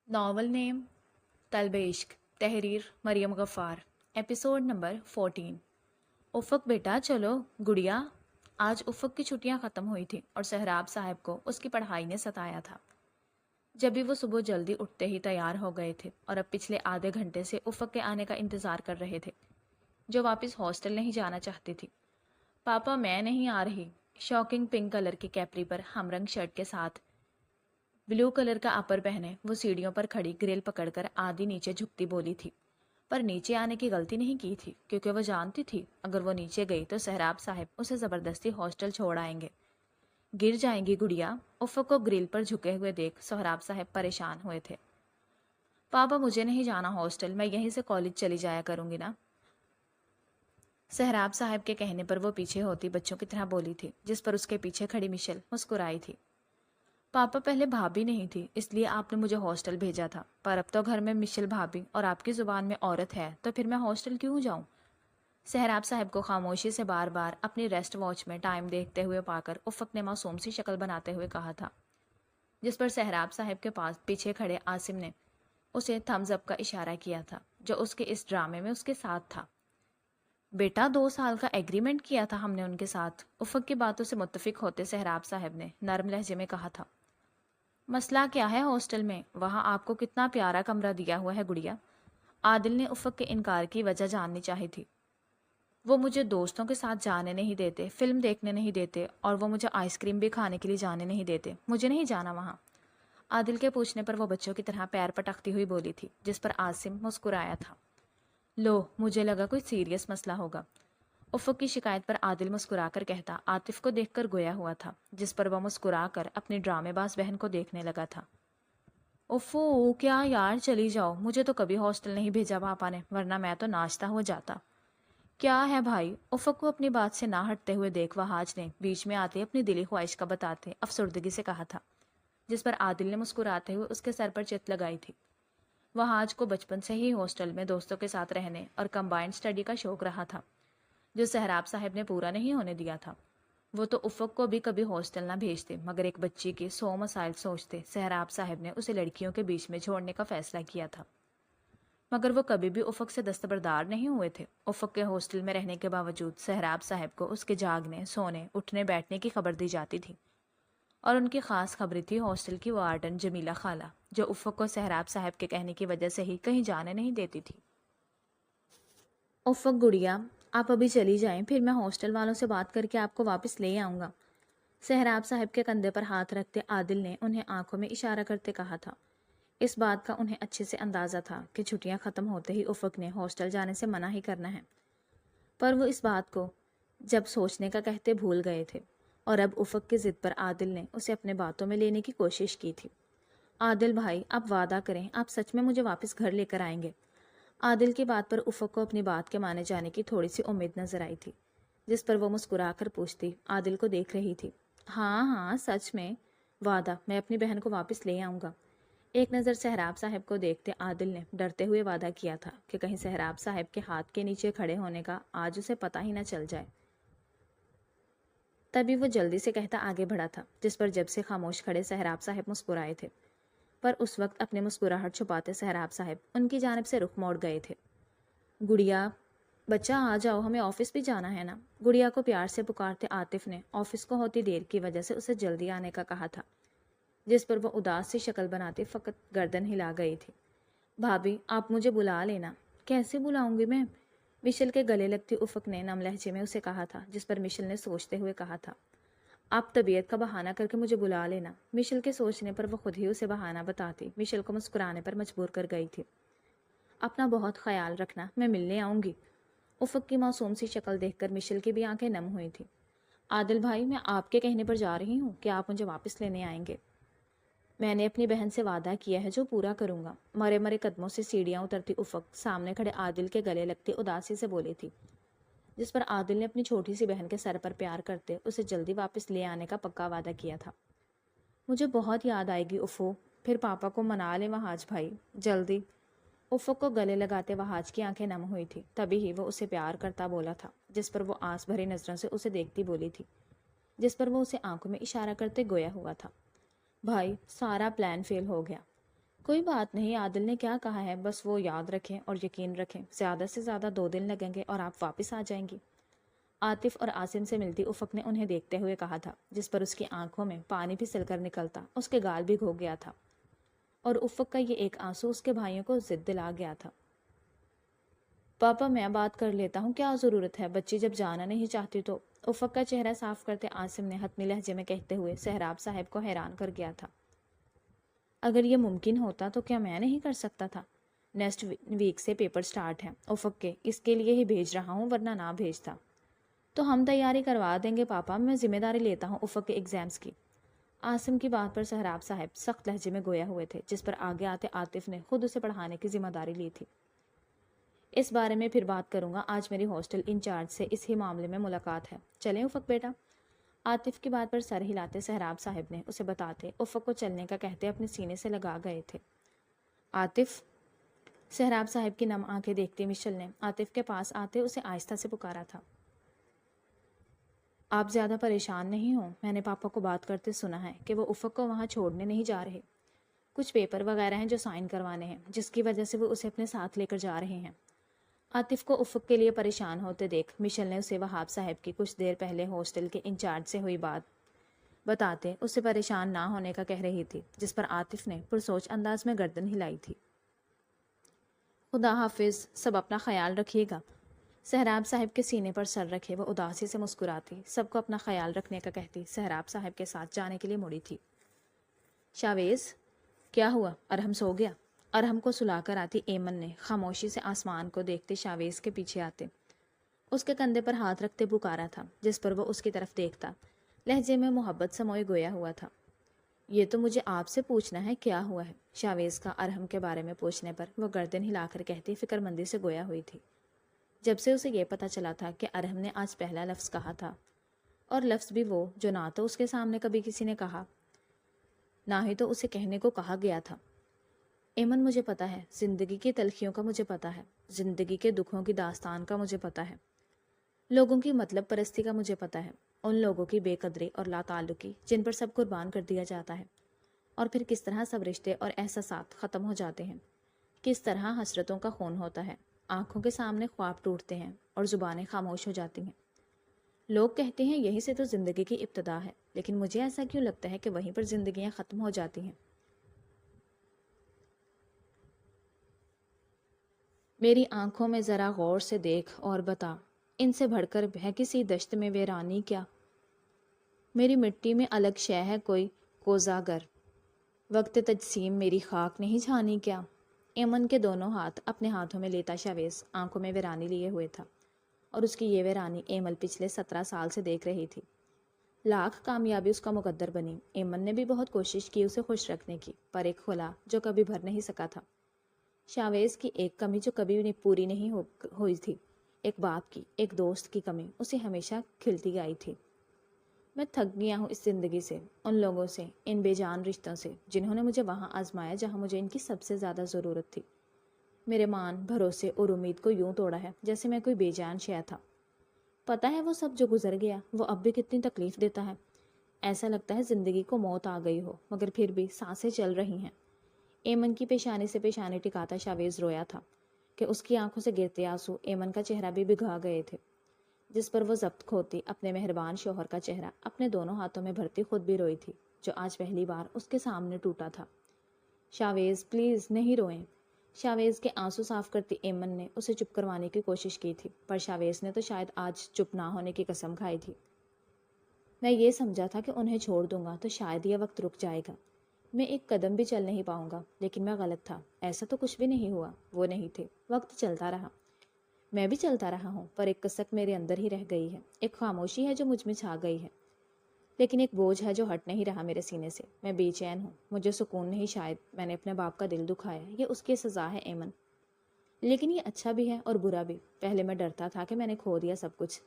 Novel نیم طلب عشق، تحریر مریم غفار، ایپیسوڈ نمبر 14۔ افق بیٹا چلو گڑیا۔ آج افق کی چھٹیاں ختم ہوئی تھی اور سہراب صاحب کو اس کی پڑھائی نے ستایا تھا۔ جب بھی وہ صبح جلدی اٹھتے ہی تیار ہو گئے تھے اور اب پچھلے آدھے گھنٹے سے افق کے آنے کا انتظار کر رہے تھے، جو واپس ہاسٹل نہیں جانا چاہتی تھی۔ پاپا میں نہیں آ رہی۔ شاکنگ پنک کلر کی کیپری پر ہم رنگ شرٹ کے ساتھ بلو کلر کا اپر پہنے وہ سیڑھیوں پر کھڑی گریل پکڑ کر آدھی نیچے جھکتی بولی تھی، پر نیچے آنے کی غلطی نہیں کی تھی کیونکہ وہ جانتی تھی اگر وہ نیچے گئی تو سہراب صاحب اسے زبردستی ہاسٹل چھوڑ آئیں گے۔ گر جائیں گی گڑیا۔ افق کو گریل پر جھکے ہوئے دیکھ سہراب صاحب پریشان ہوئے تھے۔ پاپا مجھے نہیں جانا ہاسٹل، میں یہیں سے کالج چلی جایا کروں گی نا۔ سہراب صاحب کے کہنے پر وہ پیچھے ہوتی بچوں کی طرح بولی تھی، جس پر اس کے پیچھے کھڑی مشل مسکرائی تھی۔ پاپا پہلے بھابھی نہیں تھی اس لیے آپ نے مجھے ہاسٹل بھیجا تھا، پر اب تو گھر میں مشل بھابھی اور آپ کی زبان میں عورت ہے تو پھر میں ہاسٹل کیوں جاؤں؟ سہراب صاحب کو خاموشی سے بار بار اپنی ریسٹ واچ میں ٹائم دیکھتے ہوئے پا کر افق نے معصوم سی شکل بناتے ہوئے کہا تھا، جس پر سہراب صاحب کے پاس پیچھے کھڑے عاصم نے اسے تھمز اپ کا اشارہ کیا تھا، جو اس کے اس ڈرامے میں اس کے ساتھ تھا۔ بیٹا 2 سال کا ایگریمنٹ کیا تھا ہم نے ان کے ساتھ، افق کی باتوں سے متفق ہوتے سہراب صاحب نے نرم لہجے میں کہا تھا۔ مسئلہ کیا ہے ہاسٹل میں؟ وہاں آپ کو کتنا پیارا کمرہ دیا ہوا ہے گڑیا۔ عادل نے افق کے انکار کی وجہ جاننی چاہی تھی۔ وہ مجھے دوستوں کے ساتھ جانے نہیں دیتے، فلم دیکھنے نہیں دیتے اور وہ مجھے آئس کریم بھی کھانے کے لیے جانے نہیں دیتے، مجھے نہیں جانا وہاں۔ عادل کے پوچھنے پر وہ بچوں کی طرح پیر پٹکتی ہوئی بولی تھی، جس پر عاصم مسکرایا تھا۔ لو مجھے لگا کوئی سیریس مسئلہ ہوگا۔ افق کی شکایت پر عادل مسکرا کر کہتا عاطف کو دیکھ کر گویا ہوا تھا، جس پر وہ مسکرا کر اپنی ڈرامے باز بہن کو دیکھنے لگا تھا۔ اوفو کیا یار، چلی جاؤ، مجھے تو کبھی ہاسٹل نہیں بھیجا پاپا نے، ورنہ میں تو ناشتہ ہو جاتا۔ کیا ہے بھائی؟ افق کو اپنی بات سے نہ ہٹتے ہوئے دیکھ وہاج نے بیچ میں آتے اپنی دلی خواہش کا بتاتے افسردگی سے کہا تھا، جس پر عادل نے مسکراتے ہوئے اس کے سر پر چت لگائی تھی۔ وہاج کو بچپن سے ہی ہاسٹل میں دوستوں کے ساتھ رہنے اور کمبائنڈ اسٹڈی کا شوق رہا تھا، جو سہراب صاحب نے پورا نہیں ہونے دیا تھا۔ وہ تو افق کو بھی کبھی ہاسٹل نہ بھیجتے، مگر ایک بچی کے 100 مسائل سوچتے سہراب صاحب نے اسے لڑکیوں کے بیچ میں چھوڑنے کا فیصلہ کیا تھا، مگر وہ کبھی بھی افق سے دستبردار نہیں ہوئے تھے۔ افق کے ہاسٹل میں رہنے کے باوجود سہراب صاحب کو اس کے جاگنے، سونے، اٹھنے بیٹھنے کی خبر دی جاتی تھی، اور ان کی خاص خبری تھی ہاسٹل کی وارڈن جمیلہ خالہ، جو افق کو سہراب صاحب کے کہنے کی وجہ سے ہی کہیں جانے نہیں دیتی تھی۔ افق گڑیا، آپ ابھی چلی جائیں، پھر میں ہاسٹل والوں سے بات کر کے آپ کو واپس لے آؤں گا۔ سہراب صاحب کے کندھے پر ہاتھ رکھتے عادل نے انہیں آنکھوں میں اشارہ کرتے کہا تھا۔ اس بات کا انہیں اچھے سے اندازہ تھا کہ چھٹیاں ختم ہوتے ہی افق نے ہاسٹل جانے سے منع ہی کرنا ہے، پر وہ اس بات کو جب سوچنے کا کہتے بھول گئے تھے، اور اب افق کی ضد پر عادل نے اسے اپنے باتوں میں لینے کی کوشش کی تھی۔ عادل بھائی، آپ وعدہ کریں آپ سچ میں مجھے واپس گھر لے کر آئیں گے؟ عادل کی بات پر افق کو اپنی بات کے مانے جانے کی تھوڑی سی امید نظر آئی تھی، جس پر وہ مسکرا کر پوچھتی عادل کو دیکھ رہی تھی۔ ہاں ہاں سچ میں، وعدہ، میں اپنی بہن کو واپس لے آؤں گا۔ ایک نظر سہراب صاحب کو دیکھتے عادل نے ڈرتے ہوئے وعدہ کیا تھا کہ کہیں سہراب صاحب کے ہاتھ کے نیچے کھڑے ہونے کا آج اسے پتہ ہی نہ چل جائے۔ تبھی وہ جلدی سے کہتا آگے بڑھا تھا، جس پر جب سے خاموش کھڑے سہراب صاحب مسکرائے تھے، پر اس وقت اپنے مسکراہٹ چھپاتے سہراب صاحب ان کی جانب سے رخ موڑ گئے تھے۔ گڑیا بچہ آ جاؤ، ہمیں آفس بھی جانا ہے نا۔ گڑیا کو پیار سے پکارتے عاطف نے آفس کو ہوتی دیر کی وجہ سے اسے جلدی آنے کا کہا تھا، جس پر وہ اداس سی شکل بناتے فقط گردن ہلا گئی تھی۔ بھابھی آپ مجھے بلا لینا۔ کیسے بلاؤں گی میں؟ مشل کے گلے لگتی افق نے نم لہجے میں اسے کہا تھا، جس پر مشل نے سوچتے ہوئے کہا تھا، آپ طبیعت کا بہانہ کر کے مجھے بلا لینا۔ مشل کے سوچنے پر وہ خود ہی اسے بہانہ بتاتی مشل کو مسکرانے پر مجبور کر گئی تھی۔ اپنا بہت خیال رکھنا، میں ملنے آؤں گی۔ افق کی معصوم سی شکل دیکھ کر مشل کی بھی آنکھیں نم ہوئی تھی۔ عادل بھائی، میں آپ کے کہنے پر جا رہی ہوں کہ آپ مجھے واپس لینے آئیں گے۔ میں نے اپنی بہن سے وعدہ کیا ہے جو پورا کروں گا۔ مرے مرے قدموں سے سیڑھیاں اترتی افق سامنے کھڑے عادل کے گلے لگتی اداسی سے بولی تھی، جس پر عادل نے اپنی چھوٹی سی بہن کے سر پر پیار کرتے اسے جلدی واپس لے آنے کا پکا وعدہ کیا تھا۔ مجھے بہت یاد آئے گی افو، پھر پاپا کو منا لیں وہاج بھائی، جلدی۔ افق کو گلے لگاتے وہاج کی آنکھیں نم ہوئی تھی، تبھی ہی وہ اسے پیار کرتا بولا تھا، جس پر وہ آس بھری نظروں سے اسے دیکھتی بولی تھی، جس پر وہ اسے آنکھوں میں اشارہ کرتے گویا ہوا تھا۔ بھائی، سارا پلان فیل ہو گیا۔ کوئی بات نہیں، عادل نے کیا کہا ہے، بس وہ یاد رکھیں اور یقین رکھیں زیادہ سے زیادہ 2 دن لگیں گے اور آپ واپس آ جائیں گی۔ عاطف اور عاصم سے ملتی افق نے انہیں دیکھتے ہوئے کہا تھا، جس پر اس کی آنکھوں میں پانی پھسل کر نکلتا، اس کے گال بھی گھو گیا تھا اور افق کا یہ ایک آنسو اس کے بھائیوں کو ضد دلا گیا تھا۔ پاپا میں بات کر لیتا ہوں، کیا ضرورت ہے، بچی جب جانا نہیں چاہتی تو۔ افق کا چہرہ صاف کرتے عاصم نے حتمی لہجے میں کہتے ہوئے سہراب صاحب کو حیران کر گیا تھا۔ اگر یہ ممکن ہوتا تو کیا میں نہیں کر سکتا تھا؟ نیکسٹ ویک سے پیپر سٹارٹ ہیں افق کے، اس کے لیے ہی بھیج رہا ہوں، ورنہ نہ بھیجتا۔ تو ہم تیاری کروا دیں گے پاپا، میں ذمہ داری لیتا ہوں افق کے ایگزامز کی۔ عاصم کی بات پر سہراب صاحب سخت لہجے میں گویا ہوئے تھے، جس پر آگے آتے عاطف نے خود اسے پڑھانے کی ذمہ داری لی تھی۔ اس بارے میں پھر بات کروں گا، آج میری ہاسٹل انچارج سے اس ہی معاملے میں ملاقات ہے، چلیں افق بیٹا۔ عاطف کی بات پر سر ہلاتے سہراب صاحب نے اسے بتاتے افق کو چلنے کا کہتے اپنے سینے سے لگا گئے تھے۔ عاطف، سہراب صاحب کی نم آنکھیں دیکھتی مشل نے عاطف کے پاس آتے اسے آہستہ سے پکارا تھا۔ آپ زیادہ پریشان نہیں ہوں، میں نے پاپا کو بات کرتے سنا ہے کہ وہ افق کو وہاں چھوڑنے نہیں جا رہے، کچھ پیپر وغیرہ ہیں جو سائن کروانے ہیں، جس کی وجہ سے وہ اسے اپنے ساتھ لے کر جا رہے ہیں۔ عاطف کو افق کے لیے پریشان ہوتے دیکھ مشل نے اسے وہاب صاحب کی کچھ دیر پہلے ہاسٹل کے انچارج سے ہوئی بات بتاتے اسے پریشان نہ ہونے کا کہہ رہی تھی، جس پر عاطف نے پرسوچ انداز میں گردن ہلائی تھی۔ خدا حافظ، سب اپنا خیال رکھیے گا۔ سہراب صاحب کے سینے پر سر رکھے وہ اداسی سے مسکراتی، سب کو اپنا خیال رکھنے کا کہتی سہراب صاحب کے ساتھ جانے کے لیے مڑی تھی۔ شاویز، کیا ہوا، ارحم سو گیا؟ ارحم کو سلا کر آتی ایمن نے خاموشی سے آسمان کو دیکھتے شاویز کے پیچھے آتے اس کے کندھے پر ہاتھ رکھتے پکارا تھا، جس پر وہ اس کی طرف دیکھتا لہجے میں محبت سموئے گویا ہوا تھا۔ یہ تو مجھے آپ سے پوچھنا ہے کیا ہوا ہے؟ شاویز کا ارحم کے بارے میں پوچھنے پر وہ گردن ہلا کر کہتی فکر مندی سے گویا ہوئی تھی۔ جب سے اسے یہ پتہ چلا تھا کہ ارحم نے آج پہلا لفظ کہا تھا، اور لفظ بھی وہ جو نہ تو اس کے سامنے کبھی کسی نے کہا، نہ ہی تو اسے کہنے کو کہا گیا تھا۔ ایمن، مجھے پتا ہے، زندگی کی تلخیوں کا مجھے پتا ہے، زندگی کے دکھوں کی داستان کا مجھے پتا ہے، لوگوں کی مطلب پرستی کا مجھے پتا ہے، ان لوگوں کی بے قدری اور لا تعلقی جن پر سب قربان کر دیا جاتا ہے، اور پھر کس طرح سب رشتے اور احساسات ختم ہو جاتے ہیں، کس طرح حسرتوں کا خون ہوتا ہے، آنکھوں کے سامنے خواب ٹوٹتے ہیں اور زبانیں خاموش ہو جاتی ہیں۔ لوگ کہتے ہیں یہی سے تو زندگی کی ابتدا ہے، لیکن مجھے ایسا کیوں لگتا ہے کہ وہیں پر زندگیاں ختم ہو جاتی ہیں؟ میری آنکھوں میں ذرا غور سے دیکھ اور بتا، ان سے بڑھ کر ہے کسی دشت میں ویرانی کیا؟ میری مٹی میں الگ شے ہے کوئی کوزاگر، وقت تجسیم میری خاک نہیں چھانی کیا؟ ایمن کے دونوں ہاتھ اپنے ہاتھوں میں لیتا شاویز آنکھوں میں ویرانی لیے ہوئے تھا، اور اس کی یہ ویرانی ایمل پچھلے 17 سال سے دیکھ رہی تھی۔ لاکھ کامیابی اس کا مقدر بنی، ایمن نے بھی بہت کوشش کی اسے خوش رکھنے کی، پر ایک خلا جو کبھی بھر نہیں سکا تھا۔ شاویز کی ایک کمی جو کبھی بھی پوری نہیں ہوئی تھی، ایک باپ کی، ایک دوست کی کمی اسے ہمیشہ کھلتی آئی تھی۔ میں تھک گیا ہوں اس زندگی سے، ان لوگوں سے، ان بے جان رشتوں سے جنہوں نے مجھے وہاں آزمایا جہاں مجھے ان کی سب سے زیادہ ضرورت تھی۔ میرے مان، بھروسے اور امید کو یوں توڑا ہے جیسے میں کوئی بے جان شے تھا۔ پتہ ہے وہ سب جو گزر گیا وہ اب بھی کتنی تکلیف دیتا ہے، ایسا لگتا ہے زندگی کو موت آ گئی ہو، مگر پھر بھی سانسیں چل رہی ہیں۔ ایمن کی پیشانی سے پیشانی ٹکاتا شاویز رویا تھا کہ اس کی آنکھوں سے گرتے آنسو ایمن کا چہرہ بھی بھگا گئے تھے، جس پر وہ ضبط کھوتی اپنے مہربان شوہر کا چہرہ اپنے دونوں ہاتھوں میں بھرتی خود بھی روئی تھی، جو آج پہلی بار اس کے سامنے ٹوٹا تھا۔ شاویز پلیز نہیں روئیں۔ شاویز کے آنسو صاف کرتی ایمن نے اسے چپ کروانے کی کوشش کی تھی، پر شاویز نے تو شاید آج چپ نہ ہونے کی قسم کھائی تھی۔ میں یہ سمجھا تھا کہ انہیں چھوڑ دوں گا تو شاید یہ وقت رک جائے گا، میں ایک قدم بھی چل نہیں پاؤں گا، لیکن میں غلط تھا، ایسا تو کچھ بھی نہیں ہوا، وہ نہیں تھے، وقت چلتا رہا، میں بھی چلتا رہا ہوں، پر ایک کسک میرے اندر ہی رہ گئی ہے، ایک خاموشی ہے جو مجھ میں چھا گئی ہے، لیکن ایک بوجھ ہے جو ہٹ نہیں رہا میرے سینے سے، میں بے چین ہوں، مجھے سکون نہیں، شاید میں نے اپنے باپ کا دل دکھایا، یہ اس کی سزا ہے ایمن، لیکن یہ اچھا بھی ہے اور برا بھی۔ پہلے میں ڈرتا تھا کہ میں نے کھو دیا سب کچھ،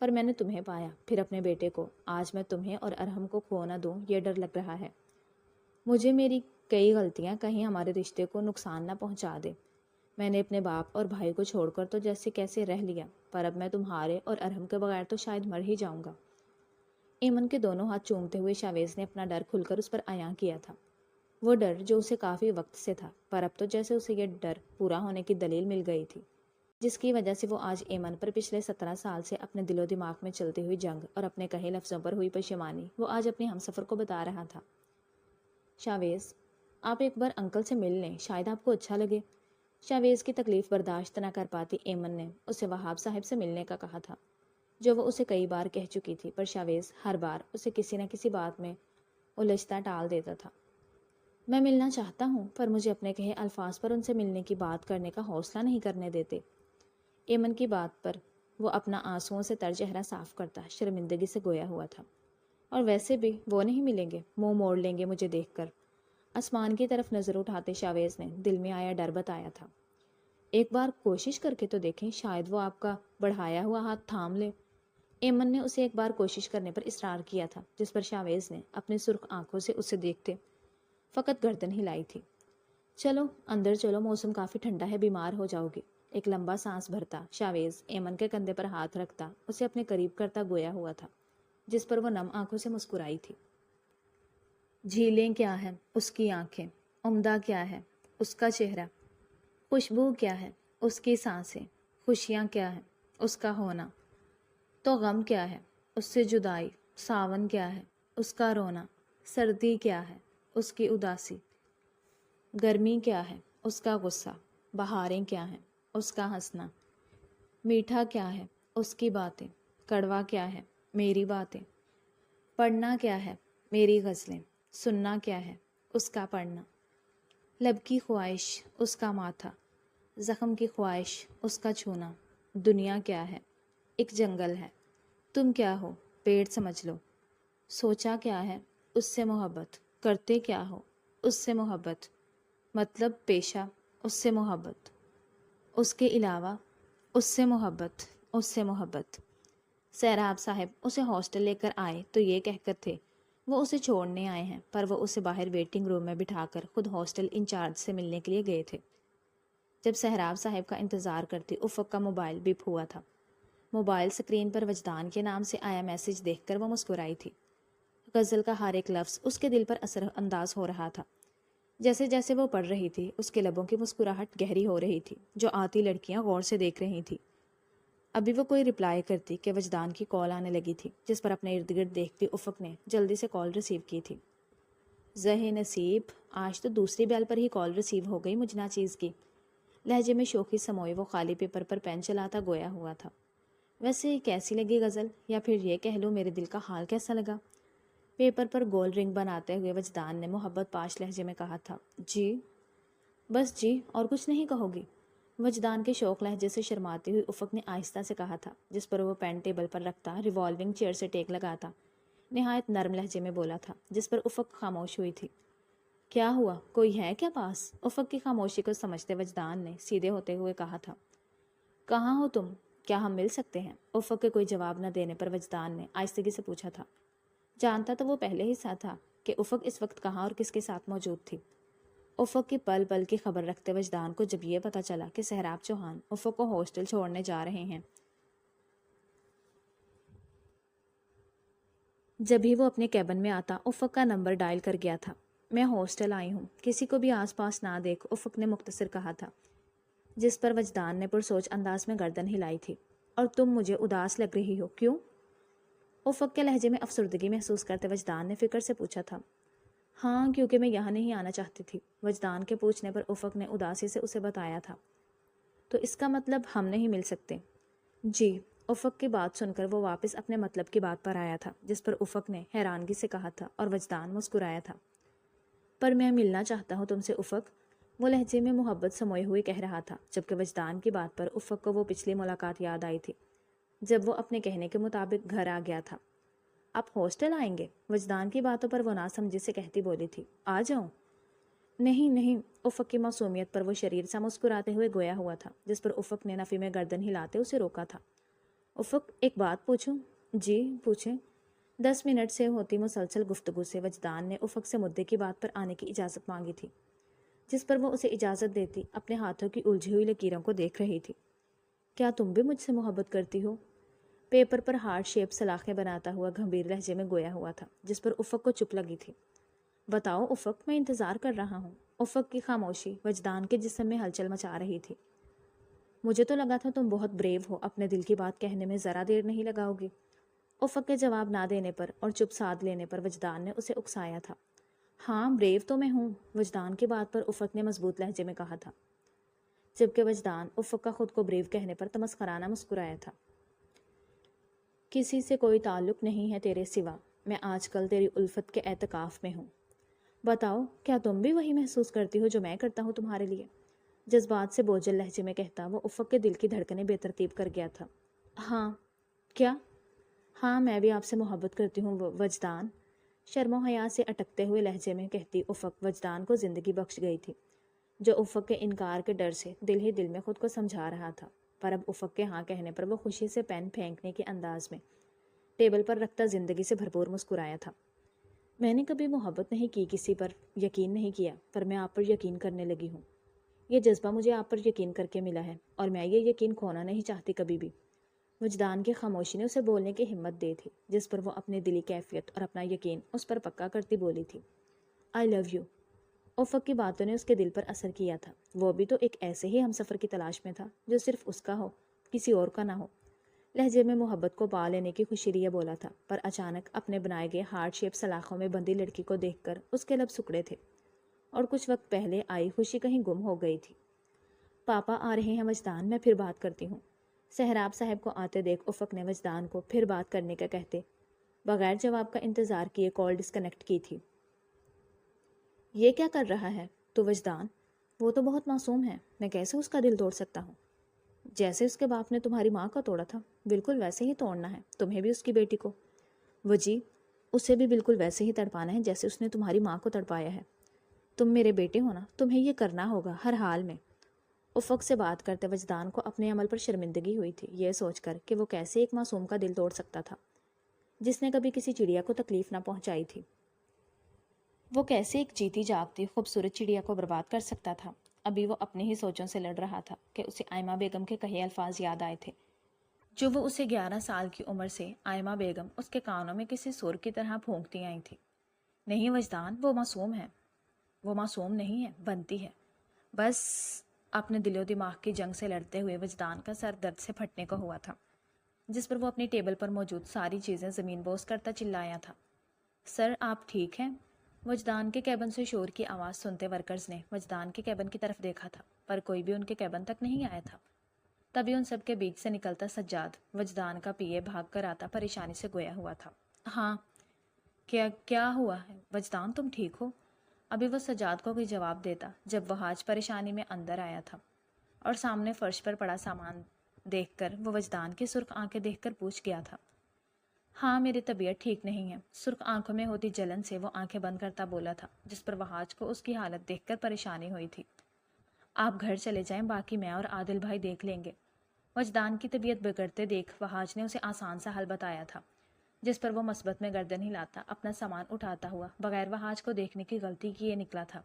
پر میں نے تمہیں پایا، پھر اپنے بیٹے کو، آج میں تمہیں اور ارحم کو کھو نہ دوں یہ ڈر لگ رہا ہے مجھے، میری کئی غلطیاں کہیں ہمارے رشتے کو نقصان نہ پہنچا دے، میں نے اپنے باپ اور بھائی کو چھوڑ کر تو جیسے کیسے رہ لیا، پر اب میں تمہارے اور ارحم کے بغیر تو شاید مر ہی جاؤں گا۔ ایمن کے دونوں ہاتھ چومتے ہوئے شاویز نے اپنا ڈر کھل کر اس پر عیاں کیا تھا۔ وہ ڈر جو اسے کافی وقت سے تھا، پر اب تو جیسے اسے یہ ڈر پورا ہونے کی دلیل مل گئی تھی، جس کی وجہ سے وہ آج ایمن پر پچھلے 17 سال سے اپنے دل و دماغ میں چلتی ہوئی جنگ اور اپنے کہے لفظوں پر ہوئی پشیمانی وہ آج اپنے ہمسفر کو بتا رہا تھا۔ شاویز، آپ ایک بار انکل سے مل لیں، شاید آپ کو اچھا لگے۔ شاویز کی تکلیف برداشت نہ کر پاتی ایمن نے اسے وہاب صاحب سے ملنے کا کہا تھا، جو وہ اسے کئی بار کہہ چکی تھی، پر شاویز ہر بار اسے کسی نہ کسی بات میں الجھتا ٹال دیتا تھا۔ میں ملنا چاہتا ہوں، پر مجھے اپنے کہے الفاظ پر ان سے ملنے کی بات کرنے کا حوصلہ نہیں کرنے دیتے۔ ایمن کی بات پر وہ اپنا آنسوؤں سے تر چہرہ صاف کرتا شرمندگی سے گویا ہوا تھا۔ اور ویسے بھی وہ نہیں ملیں گے، منہ موڑ لیں گے مجھے دیکھ کر۔ آسمان کی طرف نظر اٹھاتے شاویز نے دل میں آیا ڈر بتایا تھا۔ ایک بار کوشش کر کے تو دیکھیں، شاید وہ آپ کا بڑھایا ہوا ہاتھ تھام لے۔ ایمن نے اسے ایک بار کوشش کرنے پر اصرار کیا تھا، جس پر شاویز نے اپنی سرخ آنکھوں سے اسے دیکھتے فقط گردن ہلائی تھی۔ چلو اندر چلو، موسم کافی ٹھنڈا ہے، بیمار ہو جاؤ گے۔ ایک لمبا سانس بھرتا شاویز ایمن کے کندھے پر ہاتھ رکھتا اسے اپنے قریب کرتا گویا ہوا تھا، جس پر وہ نم آنکھوں سے مسکرائی تھی۔ جھیلیں کیا ہے اس کی آنکھیں، عمدہ کیا ہے اس کا چہرہ، خوشبو کیا ہے اس کی سانسیں، خوشیاں کیا ہے اس کا ہونا، تو غم کیا ہے اس سے جدائی، ساون کیا ہے اس کا رونا، سردی کیا ہے اس کی اداسی، گرمی کیا ہے اس کا غصہ، بہاریں کیا ہیں اس کا ہنسنا، میٹھا کیا ہے اس کی باتیں، کڑوا کیا ہے میری باتیں، پڑھنا کیا ہے میری غزلیں، سننا کیا ہے اس کا پڑھنا، لب کی خواہش اس کا ماتھا، زخم کی خواہش اس کا چھونا، دنیا کیا ہے ایک جنگل ہے، تم کیا ہو پیڑ سمجھ لو، سوچا کیا ہے اس سے محبت، کرتے کیا ہو اس سے محبت، مطلب پیشہ اس سے محبت، اس کے علاوہ اس سے محبت، اس سے محبت۔ سہراب صاحب اسے ہاسٹل لے کر آئے تو یہ کہہ کر تھے وہ اسے چھوڑنے آئے ہیں، پر وہ اسے باہر ویٹنگ روم میں بٹھا کر خود ہاسٹل انچارج سے ملنے کے لیے گئے تھے۔ جب سہراب صاحب کا انتظار کرتی افق کا موبائل بپ ہوا تھا۔ موبائل سکرین پر وجدان کے نام سے آیا میسج دیکھ کر وہ مسکرائی تھی۔ غزل کا ہر ایک لفظ اس کے دل پر اثر انداز ہو رہا تھا۔ جیسے جیسے وہ پڑھ رہی تھی اس کے لبوں کی مسکراہٹ گہری ہو رہی تھی، جو آتی لڑکیاں غور سے دیکھ رہی تھی۔ ابھی وہ کوئی رپلائی کرتی کہ وجدان کی کال آنے لگی تھی، جس پر اپنے ارد گرد دیکھتی افق نے جلدی سے کال ریسیو کی تھی۔ زہ نصیب، آج تو دوسری بیل پر ہی کال ریسیو ہو گئی مجھ ناچیز کی۔ لہجے میں شوخی سموئے وہ خالی پیپر پر پین چلاتا گویا ہوا تھا۔ ویسے کیسی لگی غزل، یا پھر یہ کہہ لو میرے دل کا حال کیسا لگا؟ پیپر پر گول رنگ بناتے ہوئے وجدان نے محبت پاش لہجے میں کہا تھا۔ جی، بس جی، اور کچھ نہیں کہو گی؟ وجدان کے شوق لہجے سے شرماتی ہوئی افق نے آہستہ سے کہا تھا، جس پر وہ پین ٹیبل پر رکھتا ریوالونگ چیئر سے ٹیک لگاتا نہایت نرم لہجے میں بولا تھا، جس پر افق خاموش ہوئی تھی۔ کیا ہوا، کوئی ہے کیا پاس؟ افق کی خاموشی کو سمجھتے وجدان نے سیدھے ہوتے ہوئے کہا تھا۔ کہاں ہو تم، کیا ہم مل سکتے ہیں؟ افق کے کوئی جواب نہ دینے پر وجدان نے آہستگی سے پوچھا تھا۔ جانتا تو وہ پہلے ہی سا تھا کہ افق اس وقت کہاں اور کس کے ساتھ موجود تھی۔ افق کی پل پل کی خبر رکھتے وجدان کو جب یہ پتا چلا کہ سہراب چوہان افق کو ہاسٹل چھوڑنے جا رہے ہیں، جب ہی وہ اپنے کیبن میں آتا افق کا نمبر ڈائل کر گیا تھا۔ میں ہاسٹل آئی ہوں، کسی کو بھی آس پاس نہ دیکھ، افق نے مختصر کہا تھا، جس پر وجدان نے پرسوچ انداز میں گردن ہلائی تھی۔ اور تم مجھے اداس لگ رہی ہو، کیوں؟ افق کے لہجے میں افسردگی محسوس کرتے وجدان نے فکر سے پوچھا تھا۔ ہاں، کیونکہ میں یہاں نہیں آنا چاہتی تھی۔ وجدان کے پوچھنے پر افق نے اداسی سے اسے بتایا تھا۔ تو اس کا مطلب ہم نہیں مل سکتے؟ جی۔ افق کی بات سن کر وہ واپس اپنے مطلب کی بات پر آیا تھا، جس پر افق نے حیرانگی سے کہا تھا، اور وجدان مسکرایا تھا۔ پر میں ملنا چاہتا ہوں تم سے افق، وہ لہجے میں محبت سموئے ہوئے کہہ رہا تھا، جبکہ وجدان کی بات پر افق کو وہ پچھلی ملاقات یاد آئی تھی، جب وہ اپنے کہنے کے مطابق گھر آ گیا تھا۔ آپ ہاسٹل آئیں گے؟ وجدان کی باتوں پر وہ ناسمجھی سے کہتی بولی تھی۔ آ جاؤں؟ نہیں نہیں، افق کی معصومیت پر وہ شریر سا مسکراتے ہوئے گویا ہوا تھا، جس پر افق نے نفی میں گردن ہلاتے اسے روکا تھا۔ افق، ایک بات پوچھوں؟ جی پوچھیں۔ 10 منٹ سے ہوتی مسلسل گفتگو سے وجدان نے افق سے مدعے کی بات پر آنے کی اجازت مانگی تھی، جس پر وہ اسے اجازت دیتی اپنے ہاتھوں کی الجھی ہوئی لکیروں کو دیکھ رہی تھی۔ کیا تم بھی مجھ سے محبت کرتی ہو؟ پیپر پر ہارٹ شیپ سلاخیں بناتا ہوا گھمبیر لہجے میں گویا ہوا تھا، جس پر افق کو چپ لگی تھی۔ بتاؤ افق، میں انتظار کر رہا ہوں۔ افق کی خاموشی وجدان کے جسم میں ہلچل مچا رہی تھی۔ مجھے تو لگا تھا تم بہت بریو ہو، اپنے دل کی بات کہنے میں ذرا دیر نہیں لگاؤ گی۔ افق کے جواب نہ دینے پر اور چپ سادھ لینے پر وجدان نے اسے اکسایا تھا۔ ہاں بریو تو میں ہوں، وجدان کی بات پر افق نے مضبوط لہجے میں کہا تھا، جبکہ وجدان افق کا خود کو بریو کہنے پر تمسخرانہ مسکرایا تھا۔ کسی سے کوئی تعلق نہیں ہے تیرے سوا، میں آج کل تیری الفت کے اعتکاف میں ہوں۔ بتاؤ کیا تم بھی وہی محسوس کرتی ہو جو میں کرتا ہوں تمہارے لیے؟ جذبات سے بوجھل لہجے میں کہتا وہ افق کے دل کی دھڑکنیں بے ترتیب کر گیا تھا۔ ہاں کیا؟ ہاں میں بھی آپ سے محبت کرتی ہوں وجدان، شرم و حیا سے اٹکتے ہوئے لہجے میں کہتی افق وجدان کو زندگی بخش گئی تھی، جو افق کے انکار کے ڈر سے دل ہی دل میں خود کو سمجھا رہا تھا۔ پر اب افق کے ہاں کہنے پر وہ خوشی سے پین پھینکنے کے انداز میں ٹیبل پر رکھتا زندگی سے بھرپور مسکرایا تھا۔ میں نے کبھی محبت نہیں کی، کسی پر یقین نہیں کیا، پر میں آپ پر یقین کرنے لگی ہوں۔ یہ جذبہ مجھے آپ پر یقین کر کے ملا ہے اور میں یہ یقین کھونا نہیں چاہتی کبھی بھی۔ وجدان کی خاموشی نے اسے بولنے کی ہمت دی تھی، جس پر وہ اپنی دلی کیفیت اور اپنا یقین اس پر پکا کرتی بولی تھی، آئی لو یو۔ افق کی باتوں نے اس کے دل پر اثر کیا تھا۔ وہ بھی تو ایک ایسے ہی ہم سفر کی تلاش میں تھا جو صرف اس کا ہو، کسی اور کا نہ ہو۔ لہجے میں محبت کو پا لینے کی خوشی لیے بولا تھا، پر اچانک اپنے بنائے گئے ہارٹ شیپ سلاخوں میں بندی لڑکی کو دیکھ کر اس کے لب سکڑے تھے اور کچھ وقت پہلے آئی خوشی کہیں گم ہو گئی تھی۔ پاپا آ رہے ہیں وجدان، میں پھر بات کرتی ہوں۔ سہراب صاحب کو آتے دیکھ افق نے وجدان کو پھر بات کرنے کا کہتے بغیر جواب کا انتظار کیے کال ڈسکنیکٹ کی تھی۔ یہ کیا کر رہا ہے تو وجدان؟ وہ تو بہت معصوم ہے، میں کیسے اس کا دل توڑ سکتا ہوں؟ جیسے اس کے باپ نے تمہاری ماں کا توڑا تھا، بالکل ویسے ہی توڑنا ہے تمہیں بھی اس کی بیٹی کو۔ وجی، اسے بھی بالکل ویسے ہی تڑپانا ہے جیسے اس نے تمہاری ماں کو تڑپایا ہے۔ تم میرے بیٹے ہو نا، تمہیں یہ کرنا ہوگا ہر حال میں۔ افق سے بات کرتے وجدان کو اپنے عمل پر شرمندگی ہوئی تھی، یہ سوچ کر کہ وہ کیسے ایک معصوم کا دل توڑ سکتا تھا جس نے کبھی کسی چڑیا کو تکلیف نہ پہنچائی تھی۔ وہ کیسے ایک جیتی جاگتی خوبصورت چڑیا کو برباد کر سکتا تھا؟ ابھی وہ اپنی ہی سوچوں سے لڑ رہا تھا کہ اسے آئمہ بیگم کے کہے الفاظ یاد آئے تھے جو وہ اسے 11 سال کی عمر سے آئمہ بیگم اس کے کانوں میں کسی سور کی طرح پھونکتی آئی تھی۔ نہیں وجدان، وہ معصوم ہے۔ وہ معصوم نہیں ہے، بنتی ہے۔ بس اپنے دل و دماغ کی جنگ سے لڑتے ہوئے وجدان کا سر درد سے پھٹنے کو ہوا تھا، جس پر وہ اپنی ٹیبل پر موجود ساری چیزیں زمین بوس کرتا چلایا تھا۔ سر آپ ٹھیک ہیں؟ وجدان کے کیبن سے شور کی آواز سنتے ورکرز نے وجدان کے کیبن کی طرف دیکھا تھا، پر کوئی بھی ان کے کیبن تک نہیں آیا تھا۔ تبھی ان سب کے بیچ سے نکلتا سجاد، وجدان کا پی اے، بھاگ کر آتا پریشانی سے گویا ہوا تھا۔ ہاں کیا ہوا ہے وجدان، تم ٹھیک ہو؟ ابھی وہ سجاد کو کوئی جواب دیتا جب وہ حاج پریشانی میں اندر آیا تھا اور سامنے فرش پر پڑا سامان دیکھ کر وہ وجدان کی سرخ آنکھیں دیکھ کر پوچھ گیا تھا۔ ہاں میری طبیعت ٹھیک نہیں ہے، سرخ آنکھوں میں ہوتی جلن سے وہ آنکھیں بند کرتا بولا تھا، جس پر وہاج کو اس کی حالت دیکھ کر پریشانی ہوئی تھی۔ آپ گھر چلے جائیں، باقی میں اور عادل بھائی دیکھ لیں گے۔ وجدان کی طبیعت بگڑتے دیکھ وہاج نے اسے آسان سا حل بتایا تھا، جس پر وہ مثبت میں گردن ہلاتا اپنا سامان اٹھاتا ہوا بغیر وہاج کو دیکھنے کی غلطی کیے نکلا تھا۔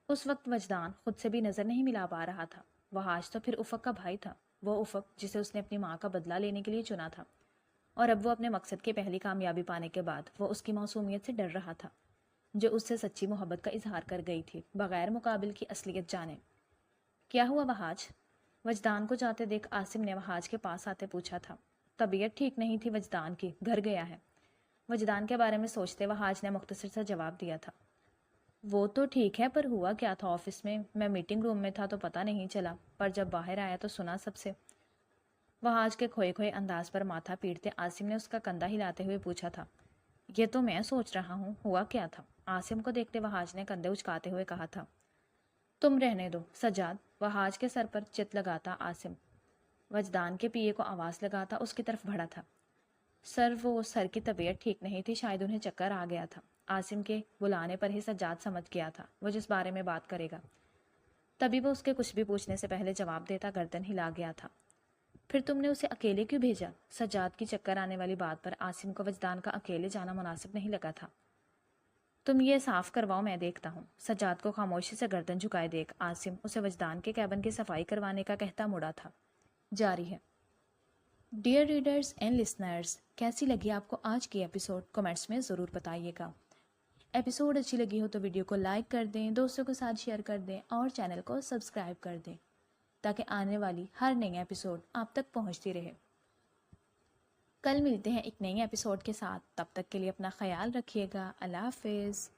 اس وقت وجدان خود سے بھی نظر نہیں ملا پا رہا تھا۔ وہاج تو پھر افق کا بھائی تھا، وہ افق جسے اس نے اپنی ماں کا بدلہ لینے کے لیے چنا تھا، اور اب وہ اپنے مقصد کی پہلی کامیابی پانے کے بعد وہ اس کی معصومیت سے ڈر رہا تھا، جو اس سے سچی محبت کا اظہار کر گئی تھی بغیر مقابل کی اصلیت جانے۔ کیا ہوا وہاج؟ وجدان کو جاتے دیکھ عاصم نے وہاج کے پاس آتے پوچھا تھا۔ طبیعت ٹھیک نہیں تھی وجدان کی، گھر گیا ہے۔ وجدان کے بارے میں سوچتے وہاج نے مختصر سا جواب دیا تھا۔ وہ تو ٹھیک ہے، پر ہوا کیا تھا آفس میں؟ میں میٹنگ روم میں تھا تو پتہ نہیں چلا، پر جب باہر آیا تو سنا سب سے۔ وہاج کے کھوئے کھوئے انداز پر ماتھا پیٹتے عاصم نے اس کا کندھا ہلاتے ہوئے پوچھا تھا۔ یہ تو میں سوچ رہا ہوں، ہوا کیا تھا؟ عاصم کو دیکھتے وہاج نے کندھے اچکاتے ہوئے کہا تھا۔ تم رہنے دو سجاد، وہاج کے سر پر چت لگاتا عاصم وجدان کے پیے کو آواز لگاتا اس کی طرف بڑھا تھا۔ سر کی طبیعت ٹھیک نہیں تھی، شاید انہیں چکر آ گیا تھا۔ عاصم کے بلانے پر ہی سجاد سمجھ گیا تھا وہ جس بارے میں بات کرے گا، تبھی وہ اس کے کچھ بھی پوچھنے سے پہلے جواب دیتا گردن ہلا گیا تھا۔ پھر تم نے اسے اکیلے کیوں بھیجا؟ سجاد کی چکر آنے والی بات پر عاصم کو وجدان کا اکیلے جانا مناسب نہیں لگا تھا۔ تم یہ صاف کرواؤ، میں دیکھتا ہوں۔ سجاد کو خاموشی سے گردن جھکائے دیکھ عاصم اسے وجدان کے کیبن کی صفائی کروانے کا کہتا مڑا تھا۔ جاری ہے۔ ڈیئر ریڈرز اینڈ لسنرز، کیسی لگی آپ کو آج کی ایپیسوڈ؟ کمنٹس میں ضرور بتائیے گا۔ ایپیسوڈ اچھی لگی ہو تو ویڈیو کو لائک کر دیں، دوستوں کے ساتھ شیئر کر دیں اور چینل کو سبسکرائب کر دیں تاکہ آنے والی ہر نئی ایپیسوڈ آپ تک پہنچتی رہے۔ کل ملتے ہیں ایک نئی ایپیسوڈ کے ساتھ، تب تک کے لیے اپنا خیال رکھیے گا۔ اللہ حافظ۔